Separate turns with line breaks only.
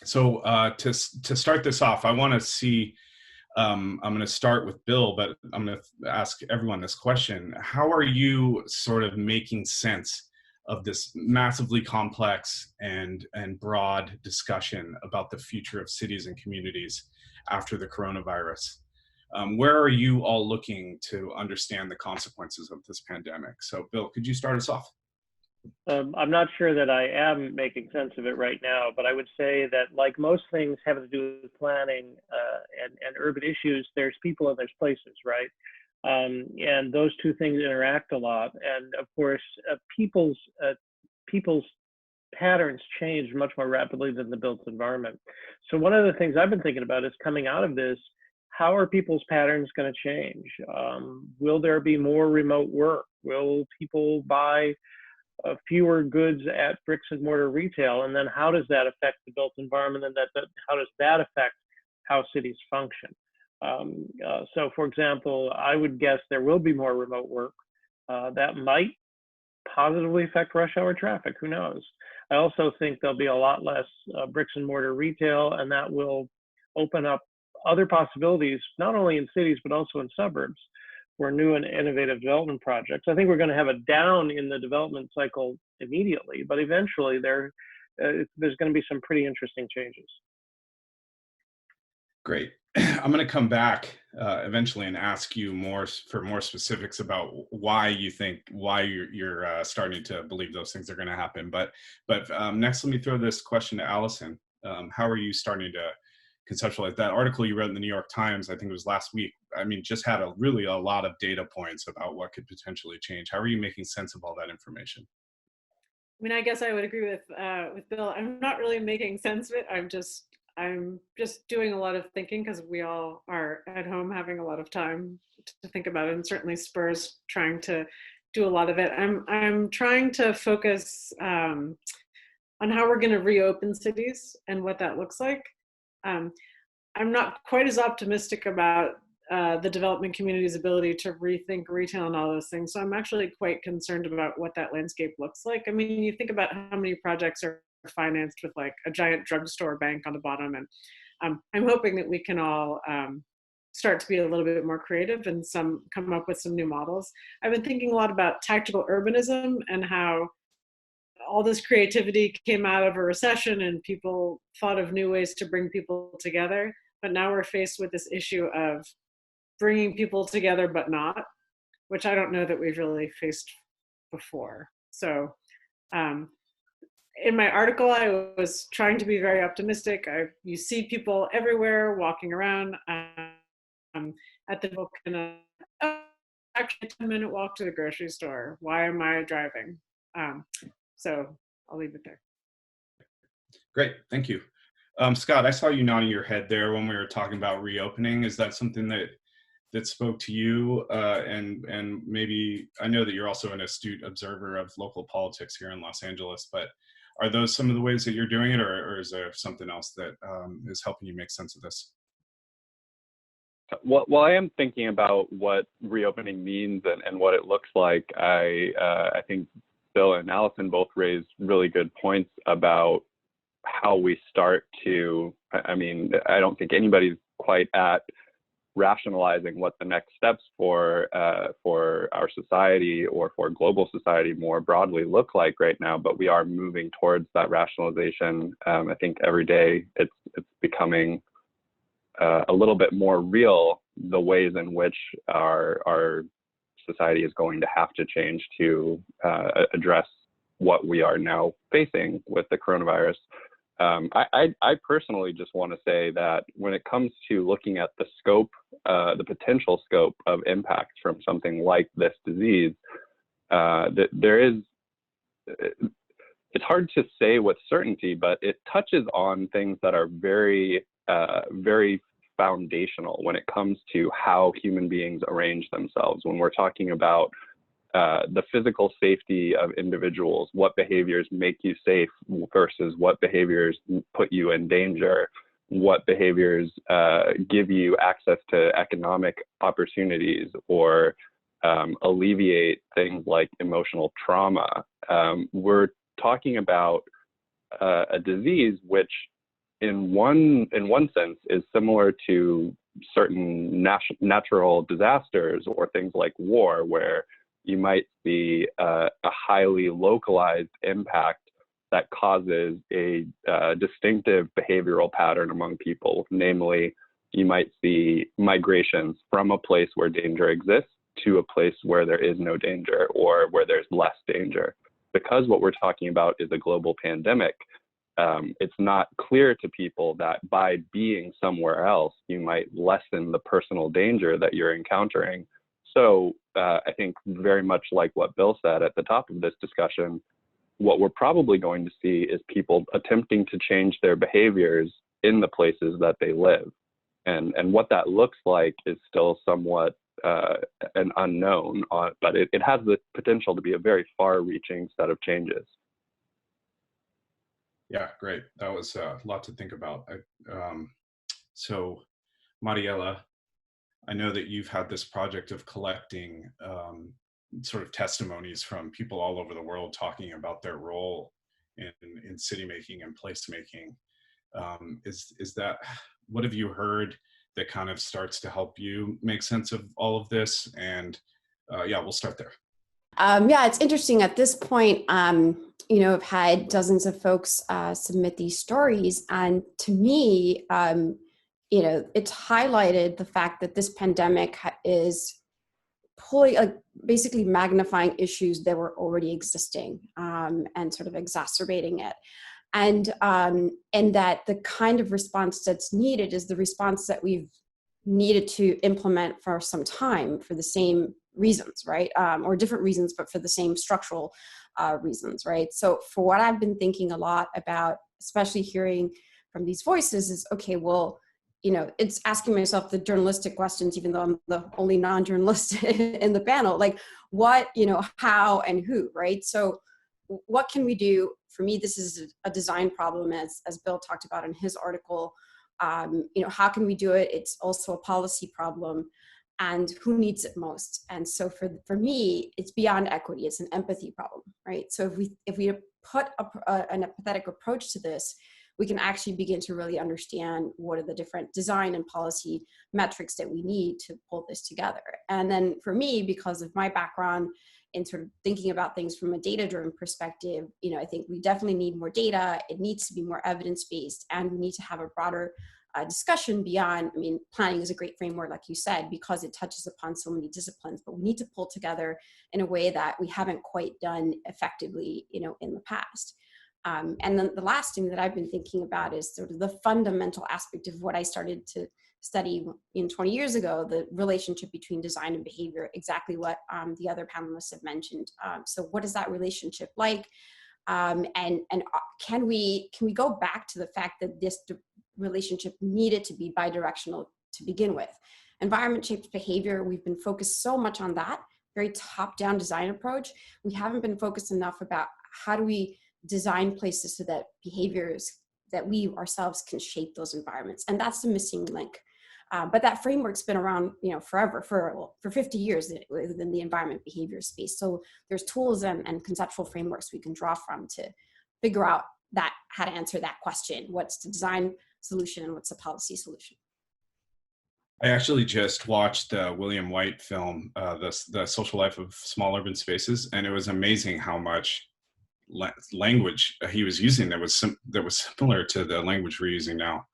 So to start this off, I want to see. I'm going to start with Bill, but I'm going to ask everyone this question: how are you sort of making sense of this massively complex and broad discussion about the future of cities and communities after the coronavirus? Where are you all looking to understand the consequences of this pandemic? So, Bill, could you start us off?
I'm not sure that I am making sense of it right now, but I would say that, like most things having to do with planning and urban issues, there's people and there's places, right? And those two things interact a lot. And of course, people's patterns change much more rapidly than the built environment. So one of the things I've been thinking about is, coming out of this, how are people's patterns going to change? Will there be more remote work? Will people buy fewer goods at bricks and mortar retail? And then how does that affect the built environment? And how does that affect how cities function? So for example, I would guess there will be more remote work. That might positively affect rush hour traffic, who knows? I also think there'll be a lot less bricks and mortar retail, and that will open up other possibilities, not only in cities, but also in suburbs, for new and innovative development projects. I think we're going to have a down in the development cycle immediately, but eventually there's going to be some pretty interesting changes.
Great. I'm going to come back eventually and ask you more specifics about why you're starting to believe those things are going to happen. But next, let me throw this question to Allison. How are you starting to conceptualize that article you read in the New York Times? I think it was last week. I mean, just had a lot of data points about what could potentially change. How are you making sense of all that information?
I mean, I guess I would agree with Bill. I'm not really making sense of it. I'm just doing a lot of thinking, because we all are at home having a lot of time to think about it, and certainly Spur's trying to do a lot of it. I'm trying to focus on how we're going to reopen cities and what that looks like. I'm not quite as optimistic about the development community's ability to rethink retail and all those things. So I'm actually quite concerned about what that landscape looks like. I mean, you think about how many projects are financed with like a giant drugstore bank on the bottom, and I'm hoping that we can all start to be a little bit more creative and come up with some new models. I've been thinking a lot about tactical urbanism and how all this creativity came out of a recession and people thought of new ways to bring people together. But now we're faced with this issue of bringing people together, but not, which I don't know that we've really faced before. So in my article, I was trying to be very optimistic. You see people everywhere walking around at the book, and actually a 10-minute walk to the grocery store. Why am I driving? So I'll leave it there.
Great, thank you. Scott, I saw you nodding your head there when we were talking about reopening. Is that something that spoke to you? And maybe, I know that you're also an astute observer of local politics here in Los Angeles, but are those some of the ways that you're doing it, or is there something else that is helping you make sense of this?
Well, I am thinking about what reopening means and what it looks like. I think Bill and Allison both raised really good points about how we start to, I mean, I don't think anybody's quite at rationalizing what the next steps for our society or for global society more broadly look like right now, but we are moving towards that rationalization. I think every day it's becoming a little bit more real, the ways in which our society is going to have to change to address what we are now facing with the coronavirus. I personally just want to say that when it comes to looking at the scope, the potential scope of impact from something like this disease, it's hard to say with certainty, but it touches on things that are very, very foundational when it comes to how human beings arrange themselves. When we're talking about the physical safety of individuals, what behaviors make you safe versus what behaviors put you in danger, what behaviors give you access to economic opportunities or alleviate things like emotional trauma. We're talking about a disease which in one sense is similar to certain natural disasters or things like war, where you might see a highly localized impact that causes a distinctive behavioral pattern among people. Namely, you might see migrations from a place where danger exists to a place where there is no danger or where there's less danger. Because what we're talking about is a global pandemic, it's not clear to people that by being somewhere else, you might lessen the personal danger that you're encountering. So I think very much like what Bill said at the top of this discussion, what we're probably going to see is people attempting to change their behaviors in the places that they live. And what that looks like is still somewhat an unknown, but it has the potential to be a very far-reaching set of changes.
Yeah, great. That was a lot to think about. So, Mariela, I know that you've had this project of collecting sort of testimonies from people all over the world talking about their role in city making and place making. Is that, what have you heard that kind of starts to help you make sense of all of this? And yeah, we'll start there.
Yeah, it's interesting at this point. I've had dozens of folks submit these stories, and to me, it's highlighted the fact that this pandemic is basically magnifying issues that were already existing and sort of exacerbating it. And that the kind of response that's needed is the response that we've needed to implement for some time for the same reasons, right? Or different reasons, but for the same structural reasons, right? So for what I've been thinking a lot about, especially hearing from these voices, is, okay, well, it's asking myself the journalistic questions, even though I'm the only non-journalist in the panel, like what, how and who, right? So what can we do? For me, this is a design problem, as Bill talked about in his article. How can we do it? It's also a policy problem, and who needs it most? And so for me, it's beyond equity. It's an empathy problem, right? So if we put an empathetic approach to this, we can actually begin to really understand what are the different design and policy metrics that we need to pull this together. And then for me, because of my background in sort of thinking about things from a data-driven perspective, I think we definitely need more data. It needs to be more evidence-based, and we need to have a broader discussion beyond, planning is a great framework, like you said, because it touches upon so many disciplines, but we need to pull together in a way that we haven't quite done effectively, in the past. And then the last thing that I've been thinking about is sort of the fundamental aspect of what I started to study 20 years ago, the relationship between design and behavior, exactly what the other panelists have mentioned. So what is that relationship like? And can we go back to the fact that this relationship needed to be bidirectional to begin with? Environment shapes behavior. We've been focused so much on that very top-down design approach. We haven't been focused enough about how do we design places so that behaviors that we ourselves can shape those environments. And that's the missing link. But that framework's been around, forever, for 50 years within the environment behavior space. So there's tools and conceptual frameworks we can draw from to figure out how to answer that question. What's the design solution and what's the policy solution?
I actually just watched the William White film, the Social Life of Small Urban Spaces, and it was amazing how much language he was using that was similar to the language we're using now.